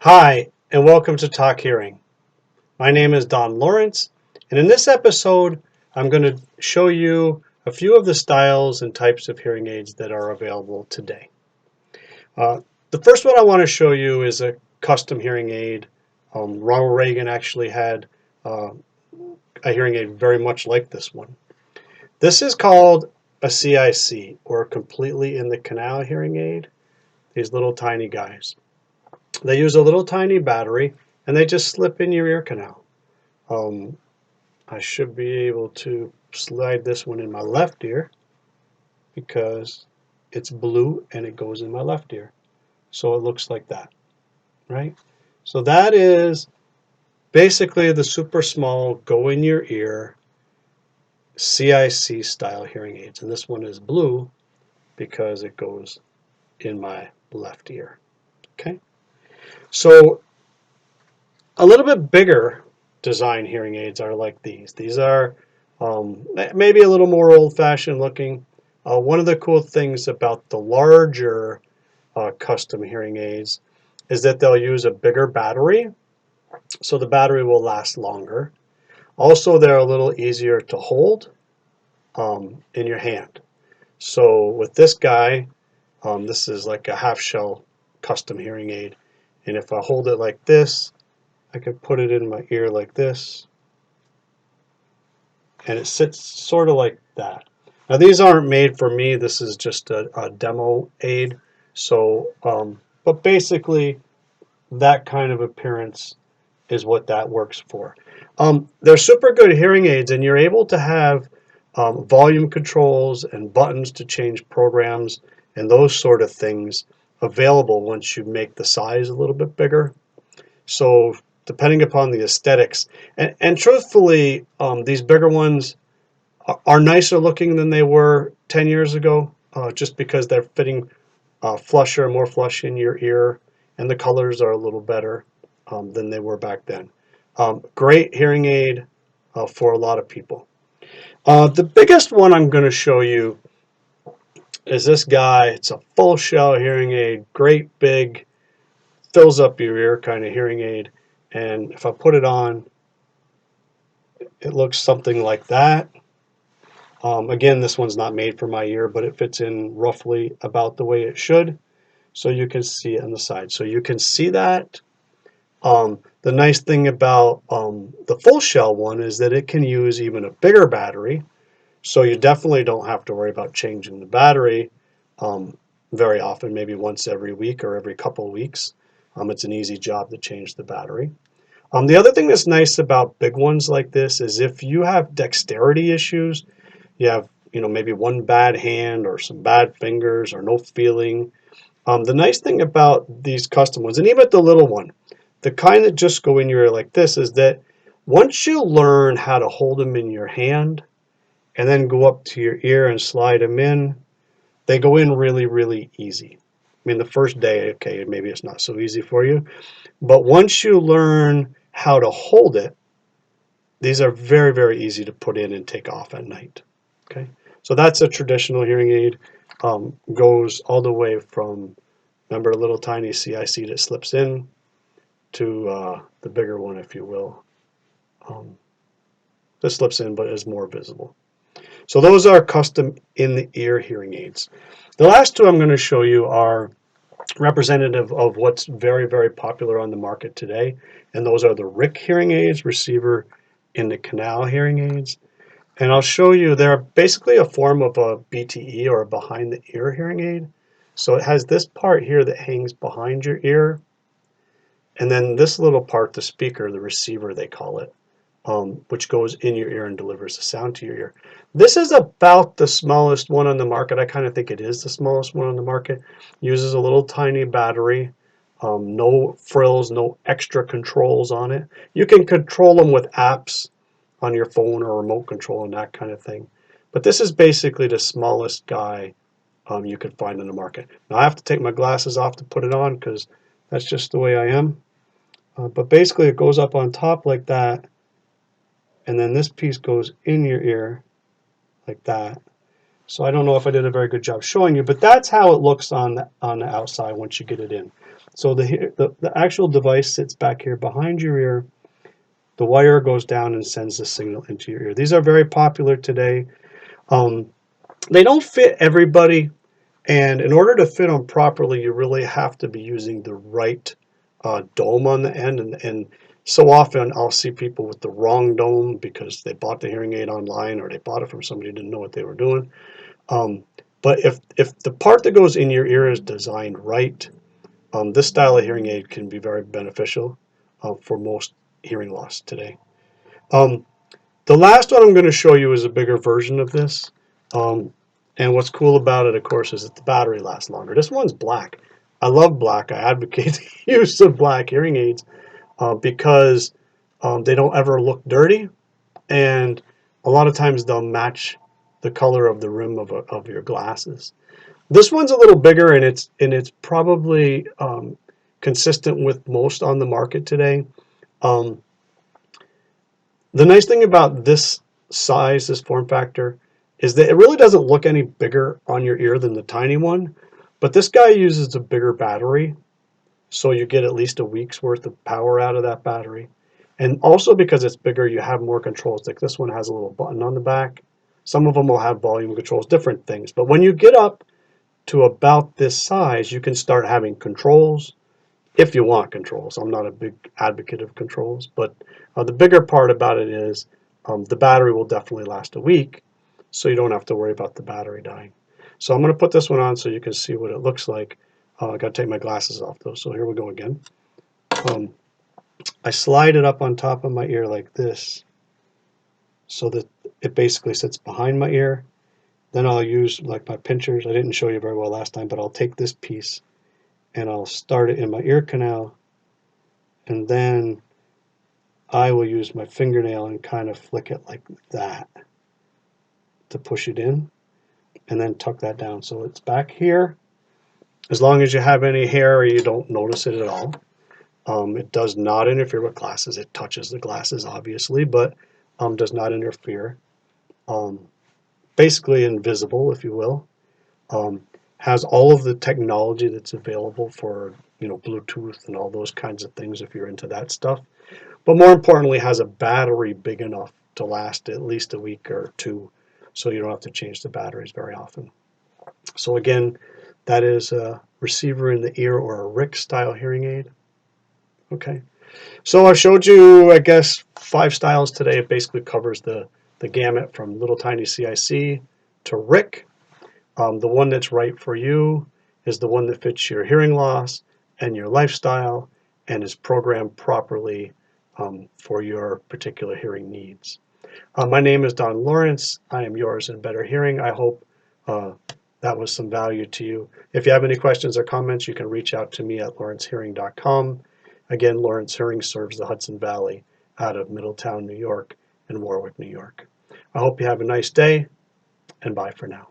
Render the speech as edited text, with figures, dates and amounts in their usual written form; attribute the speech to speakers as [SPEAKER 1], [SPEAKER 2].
[SPEAKER 1] Hi, and welcome to Talk Hearing. My name is Don Lawrence, and in this episode, I'm going to show you a few of the styles and types of hearing aids that are available today. The first one I want to show you is a custom hearing aid. Ronald Reagan actually had uh, a hearing aid very much like this one. This is called a CIC, or completely in the canal hearing aid. These little tiny guys. They use a little tiny battery, and they just slip in your ear canal. Um, I should be able to slide this one in my left ear because it's blue and it goes in my left ear. So it looks like that, right? So that is basically the super small go in your ear CIC style hearing aids. And this one is blue because it goes in my left ear. Okay. So a little bit bigger design hearing aids are like these. These are maybe a little more old-fashioned looking. One of the cool things about the larger custom hearing aids is that they'll use a bigger battery, so the battery will last longer. Also, they're a little easier to hold in your hand. So with this guy, this is like a half-shell custom hearing aid, and if I hold it like this, I can put it in my ear like this, and it sits sort of like that. Now these aren't made for me. This is just a demo aid. So, but basically that kind of appearance is what that works for. They're super good hearing aids, and you're able to have volume controls and buttons to change programs and those sort of things available once you make the size a little bit bigger. So depending upon the aesthetics, and truthfully, these bigger ones are nicer looking than they were 10 years ago, just because they're fitting flusher, more flush in your ear, and the colors are a little better than they were back then. Great hearing aid for a lot of people. The biggest one I'm going to show you is this guy. It's a full shell hearing aid, great big, fills up your ear kind of hearing aid. And if I put it on, it looks something like that. Again, this one's not made for my ear, but it fits in roughly about the way it should. So you can see it on the side. So you can see that. The nice thing about the full shell one is that it can use even a bigger battery. So you definitely don't have to worry about changing the battery very often, maybe once every week or every couple of weeks. It's an easy job to change the battery. The other thing that's nice about big ones like this is if you have dexterity issues, you have maybe one bad hand or some bad fingers or no feeling. The nice thing about these custom ones, and even the little one, the kind that just go in your ear like this, is that once you learn how to hold them in your hand and then go up to your ear and slide them in, they go in really, really easy. I mean, the first day, okay, maybe it's not so easy for you, but once you learn how to hold it, these are very, very easy to put in and take off at night. Okay, so that's a traditional hearing aid. Goes all the way from, remember, a little tiny CIC that slips in to the bigger one, if you will. This slips in but is more visible. So those are custom in-the-ear hearing aids. The last two I'm going to show you are representative of what's very, very popular on the market today, and those are the RIC hearing aids, receiver in the canal hearing aids. And I'll show you, they're basically a form of a BTE, or a behind the ear hearing aid. So it has this part here that hangs behind your ear, and then this little part, the speaker, the receiver they call it, which goes in your ear and delivers the sound to your ear. This is about the smallest one on the market. I kind of think it is the smallest one on the market. Uses a little tiny battery, no frills, no extra controls on it. You can control them with apps on your phone or remote control and that kind of thing. But this is basically the smallest guy you could find in the market. Now I have to take my glasses off to put it on because that's just the way I am. But basically it goes up on top like that, and then this piece goes in your ear like that. So I don't know if I did a very good job showing you, but that's how it looks on the outside once you get it in. So the actual device sits back here behind your ear. The wire goes down and sends the signal into your ear. These are very popular today. Um, they don't fit everybody, and in order to fit them properly, you really have to be using the right dome on the end. And so often I'll see people with the wrong dome because they bought the hearing aid online or they bought it from somebody who didn't know what they were doing. Um, but if the part that goes in your ear is designed right, this style of hearing aid can be very beneficial for most hearing loss today. Um, the last one I'm going to show you is a bigger version of this. Um, and what's cool about it, of course, is that the battery lasts longer. This one's black. I love black. I advocate the use of black hearing aids because they don't ever look dirty. And a lot of times they'll match the color of the rim of your glasses. This one's a little bigger, and it's probably consistent with most on the market today. Um, the nice thing about this size, this form factor, is that it really doesn't look any bigger on your ear than the tiny one. But this guy uses a bigger battery, so you get at least a week's worth of power out of that battery. And also because it's bigger, you have more controls. Like this one has a little button on the back. Some of them will have volume controls, different things. But when you get up to about this size, you can start having controls if you want controls. I'm not a big advocate of controls, but the bigger part about it is the battery will definitely last a week, so you don't have to worry about the battery dying. So I'm going to put this one on so you can see what it looks like. I got to take my glasses off though, so here we go again. I slide it up on top of my ear like this so that it basically sits behind my ear. Then I'll use like my pinchers. I didn't show you very well last time, but I'll take this piece and I'll start it in my ear canal, and then I will use my fingernail and kind of flick it like that to push it in, and then tuck that down so it's back here. As long as you have any hair or you don't notice it at all. It does not interfere with glasses. It touches the glasses, obviously, but does not interfere. Um, Basically invisible, if you will. Has all of the technology that's available for Bluetooth and all those kinds of things if you're into that stuff. But more importantly, has a battery big enough to last at least a week or two, so you don't have to change the batteries very often. So again, that is a receiver in the ear or a RIC style hearing aid. Okay. So I showed you, I guess, 5 styles today. It basically covers the gamut from little tiny CIC to RIC. The one that's right for you is the one that fits your hearing loss and your lifestyle and is programmed properly for your particular hearing needs. My name is Don Lawrence. I am yours in better hearing. I hope uh, that was some value to you. If you have any questions or comments, you can reach out to me at lawrencehearing.com. Again, Lawrence Hearing serves the Hudson Valley out of Middletown, New York and Warwick, New York. I hope you have a nice day, and bye for now.